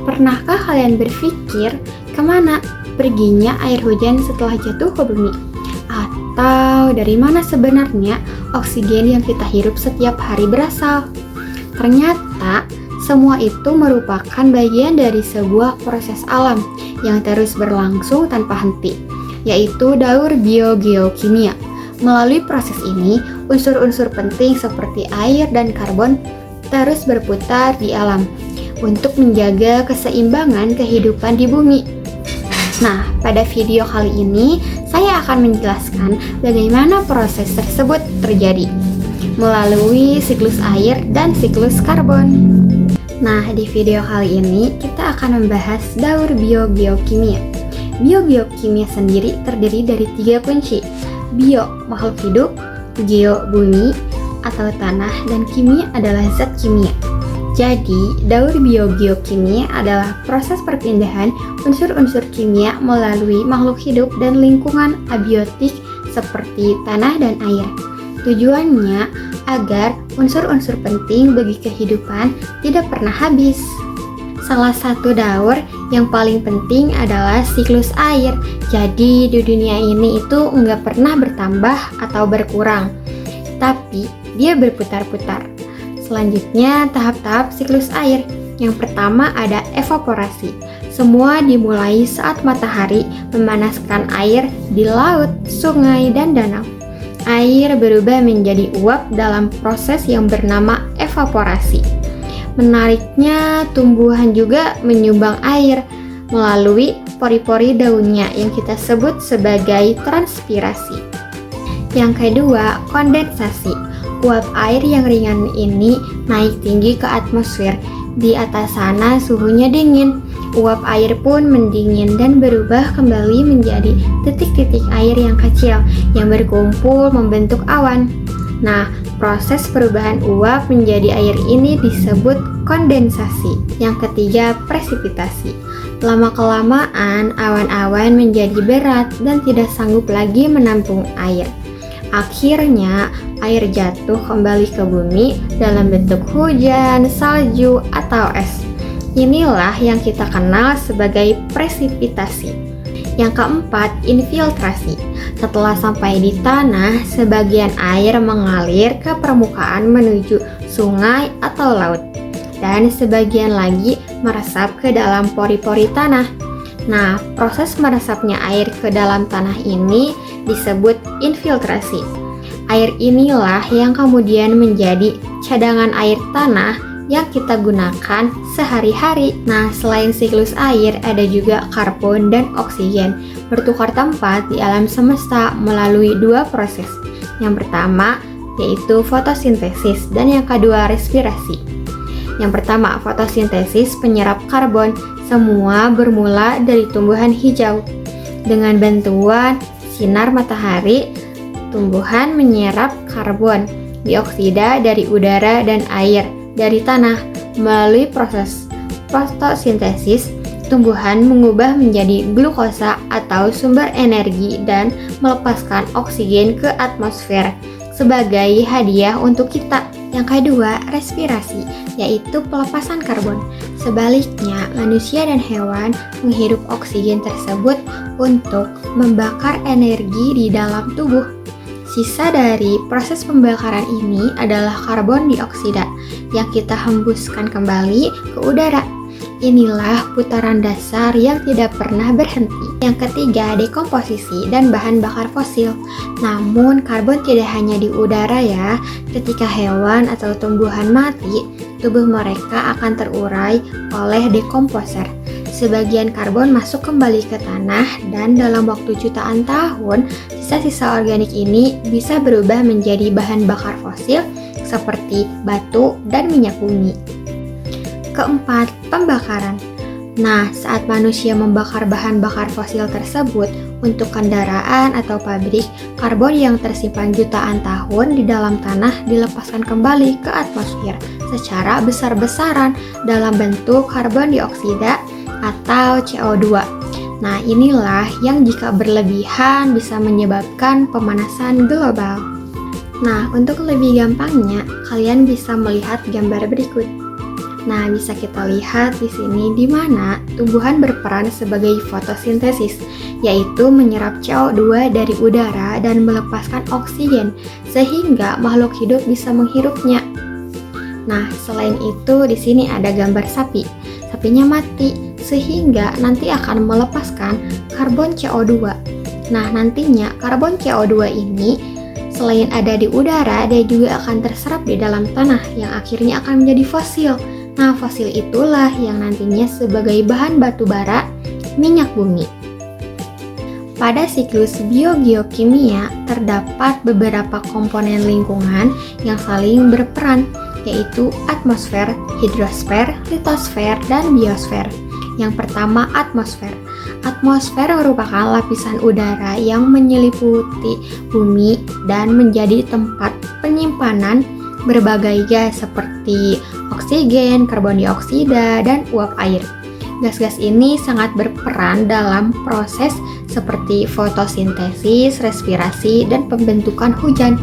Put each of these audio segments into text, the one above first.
Pernahkah kalian berpikir kemana perginya air hujan setelah jatuh ke bumi? Atau dari mana sebenarnya oksigen yang kita hirup setiap hari berasal? Ternyata semua itu merupakan bagian dari sebuah proses alam yang terus berlangsung tanpa henti, yaitu daur biogeokimia. Melalui proses ini, unsur-unsur penting seperti air dan karbon terus berputar di alam untuk menjaga keseimbangan kehidupan di bumi. Nah, pada video kali ini saya akan menjelaskan bagaimana proses tersebut terjadi melalui siklus air dan siklus karbon. Nah, di video kali ini kita akan membahas daur biogeokimia. Biogeokimia sendiri terdiri dari 3 kunci: bio, makhluk hidup; geo, bumi atau tanah; dan kimia adalah zat kimia. Jadi, daur biogeokimia adalah proses perpindahan unsur-unsur kimia melalui makhluk hidup dan lingkungan abiotik seperti tanah dan air. Tujuannya agar unsur-unsur penting bagi kehidupan tidak pernah habis. Salah satu daur yang paling penting adalah siklus air. Jadi di dunia ini itu nggak pernah bertambah atau berkurang, tapi dia berputar-putar. Selanjutnya, tahap-tahap siklus air. Yang pertama ada evaporasi. Semua dimulai saat matahari memanaskan air di laut, sungai, dan danau. Air berubah menjadi uap dalam proses yang bernama evaporasi. Menariknya, tumbuhan juga menyumbang air melalui pori-pori daunnya yang kita sebut sebagai transpirasi. Yang kedua, kondensasi. Uap air yang ringan ini naik tinggi ke atmosfer. Di atas sana suhunya dingin. Uap air pun mendingin dan berubah kembali menjadi titik-titik air yang kecil yang berkumpul membentuk awan. Nah, proses perubahan uap menjadi air ini disebut kondensasi. Yang ketiga, presipitasi. Lama-kelamaan awan-awan menjadi berat dan tidak sanggup lagi menampung air. Akhirnya, air jatuh kembali ke bumi dalam bentuk hujan, salju, atau es. Inilah yang kita kenal sebagai presipitasi. Yang keempat, infiltrasi. Setelah sampai di tanah, sebagian air mengalir ke permukaan menuju sungai atau laut, dan sebagian lagi meresap ke dalam pori-pori tanah. Nah, proses meresapnya air ke dalam tanah ini disebut infiltrasi. Air inilah yang kemudian menjadi cadangan air tanah yang kita gunakan sehari-hari. Nah, selain siklus air, ada juga karbon dan oksigen bertukar tempat di alam semesta melalui 2 proses. Yang pertama yaitu fotosintesis dan yang kedua respirasi. Yang pertama, fotosintesis penyerap karbon. Semua bermula dari tumbuhan hijau. Dengan bantuan sinar matahari, tumbuhan menyerap karbon dioksida dari udara dan air dari tanah. Melalui proses fotosintesis, tumbuhan mengubah menjadi glukosa atau sumber energi dan melepaskan oksigen ke atmosfer sebagai hadiah untuk kita. Yang kedua, respirasi, yaitu pelepasan karbon. Sebaliknya, manusia dan hewan menghirup oksigen tersebut untuk membakar energi di dalam tubuh. Sisa dari proses pembakaran ini adalah karbon dioksida yang kita hembuskan kembali ke udara. Inilah putaran dasar yang tidak pernah berhenti. Yang ketiga, dekomposisi dan bahan bakar fosil. Namun, karbon tidak hanya di udara ya. Ketika hewan atau tumbuhan mati, tubuh mereka akan terurai oleh dekomposer. Sebagian karbon masuk kembali ke tanah dan dalam waktu jutaan tahun, sisa-sisa organik ini bisa berubah menjadi bahan bakar fosil seperti batu dan minyak bumi. Keempat, pembakaran. Nah, saat manusia membakar bahan bakar fosil tersebut untuk kendaraan atau pabrik, karbon yang tersimpan jutaan tahun di dalam tanah dilepaskan kembali ke atmosfer secara besar-besaran dalam bentuk karbon dioksida atau CO2. Nah, inilah yang jika berlebihan bisa menyebabkan pemanasan global. Nah, untuk lebih gampangnya, kalian bisa melihat gambar berikut. Nah, bisa kita lihat di sini di mana tumbuhan berperan sebagai fotosintesis, yaitu menyerap CO2 dari udara dan melepaskan oksigen, sehingga makhluk hidup bisa menghirupnya. Nah, selain itu di sini ada gambar sapi. Sapinya mati, sehingga nanti akan melepaskan karbon CO2. Nah, nantinya karbon CO2 ini selain ada di udara, dia juga akan terserap di dalam tanah yang akhirnya akan menjadi fosil. Nah, fosil itulah yang nantinya sebagai bahan batu bara minyak bumi. Pada siklus biogeokimia terdapat beberapa komponen lingkungan yang saling berperan, yaitu atmosfer, hidrosfer, litosfer, dan biosfer. Yang pertama, atmosfer. Atmosfer merupakan lapisan udara yang menyelimuti bumi dan menjadi tempat penyimpanan berbagai gas seperti oksigen, karbon dioksida, dan uap air. Gas-gas ini sangat berperan dalam proses seperti fotosintesis, respirasi, dan pembentukan hujan.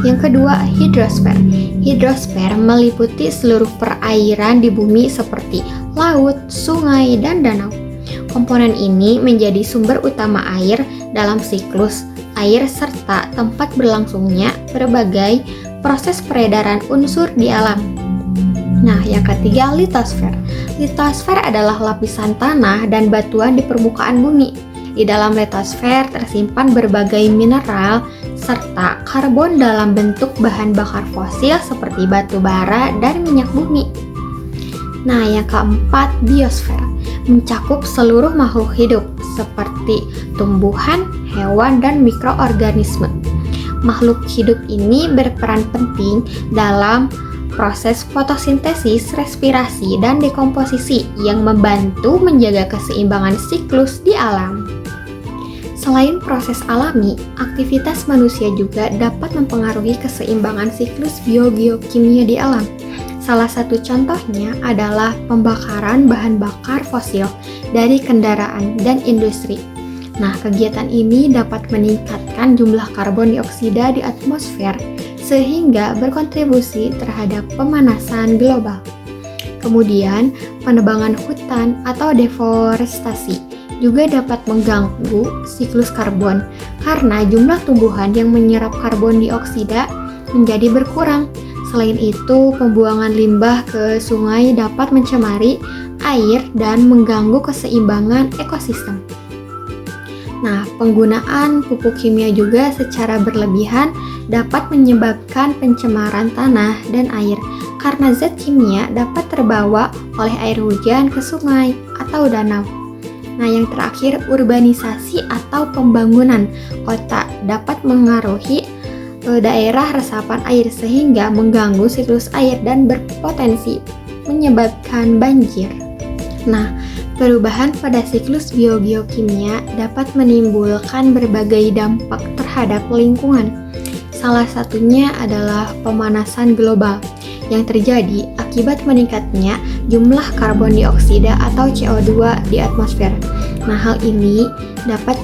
Yang kedua, hidrosfer. Hidrosfer meliputi seluruh perairan di bumi seperti laut, sungai, dan danau. Komponen ini menjadi sumber utama air dalam siklus air serta tempat berlangsungnya berbagai proses peredaran unsur di alam. Nah, yang ketiga, litosfer. Litosfer adalah lapisan tanah dan batuan di permukaan bumi. Di dalam litosfer tersimpan berbagai mineral serta karbon dalam bentuk bahan bakar fosil seperti batu bara dan minyak bumi. Nah, yang keempat, biosfer. Mencakup seluruh makhluk hidup seperti tumbuhan, hewan, dan mikroorganisme. Makhluk hidup ini berperan penting dalam proses fotosintesis, respirasi, dan dekomposisi yang membantu menjaga keseimbangan siklus di alam. Selain proses alami, aktivitas manusia juga dapat mempengaruhi keseimbangan siklus biogeokimia di alam. Salah satu contohnya adalah pembakaran bahan bakar fosil dari kendaraan dan industri. Nah, kegiatan ini dapat meningkatkan jumlah karbon dioksida di atmosfer sehingga berkontribusi terhadap pemanasan global. Kemudian, penebangan hutan atau deforestasi juga dapat mengganggu siklus karbon karena jumlah tumbuhan yang menyerap karbon dioksida menjadi berkurang. Selain itu, pembuangan limbah ke sungai dapat mencemari air dan mengganggu keseimbangan ekosistem. Nah, penggunaan pupuk kimia juga secara berlebihan dapat menyebabkan pencemaran tanah dan air karena zat kimia dapat terbawa oleh air hujan ke sungai atau danau. Nah, yang terakhir, urbanisasi atau pembangunan kota dapat mengaruhi daerah resapan air sehingga mengganggu siklus air dan berpotensi menyebabkan banjir. Nah, perubahan pada siklus biogeokimia dapat menimbulkan berbagai dampak terhadap lingkungan. Salah satunya adalah pemanasan global yang terjadi akibat meningkatnya jumlah karbon dioksida atau CO2 di atmosfer. Nah, hal ini dapat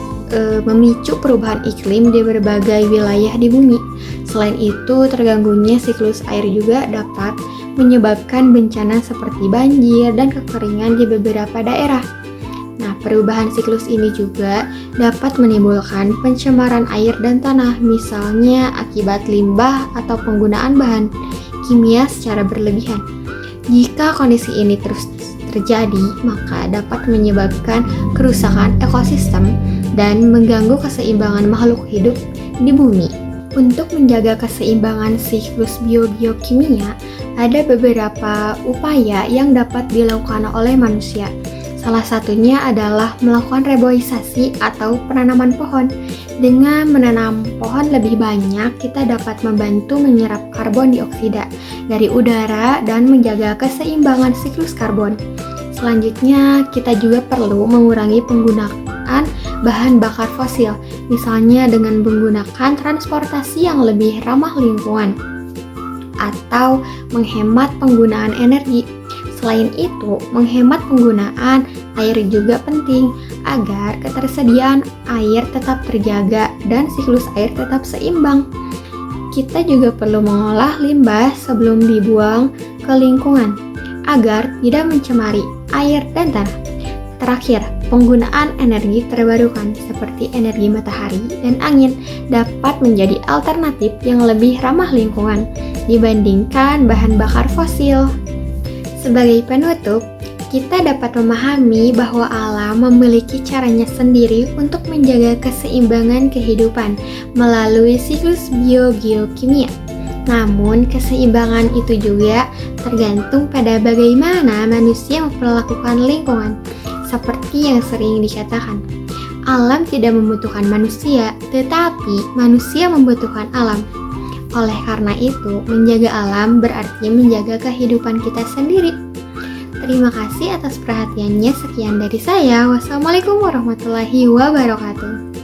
memicu perubahan iklim di berbagai wilayah di bumi. Selain itu, terganggunya siklus air juga dapat menyebabkan bencana seperti banjir dan kekeringan di beberapa daerah. Nah, perubahan siklus ini juga dapat menimbulkan pencemaran air dan tanah, misalnya akibat limbah atau penggunaan bahan kimia secara berlebihan. Jika kondisi ini terus terjadi, maka dapat menyebabkan kerusakan ekosistem dan mengganggu keseimbangan makhluk hidup di bumi. Untuk menjaga keseimbangan siklus biogeokimia, ada beberapa upaya yang dapat dilakukan oleh manusia. Salah satunya adalah melakukan reboisasi atau penanaman pohon. Dengan menanam pohon lebih banyak, kita dapat membantu menyerap karbon dioksida dari udara dan menjaga keseimbangan siklus karbon. Selanjutnya, kita juga perlu mengurangi penggunaan bahan bakar fosil, misalnya dengan menggunakan transportasi yang lebih ramah lingkungan atau menghemat penggunaan energi. Selain itu, menghemat penggunaan air juga penting agar ketersediaan air tetap terjaga dan siklus air tetap seimbang. Kita juga perlu mengolah limbah sebelum dibuang ke lingkungan agar tidak mencemari air dan tanah. Terakhir, penggunaan energi terbarukan seperti energi matahari dan angin dapat menjadi alternatif yang lebih ramah lingkungan dibandingkan bahan bakar fosil. Sebagai penutup, kita dapat memahami bahwa alam memiliki caranya sendiri untuk menjaga keseimbangan kehidupan melalui siklus biogeokimia. Namun, keseimbangan itu juga tergantung pada bagaimana manusia memperlakukan lingkungan. Seperti yang sering dikatakan, alam tidak membutuhkan manusia, tetapi manusia membutuhkan alam. Oleh karena itu, menjaga alam berarti menjaga kehidupan kita sendiri. Terima kasih atas perhatiannya. Sekian dari saya. Wassalamualaikum warahmatullahi wabarakatuh.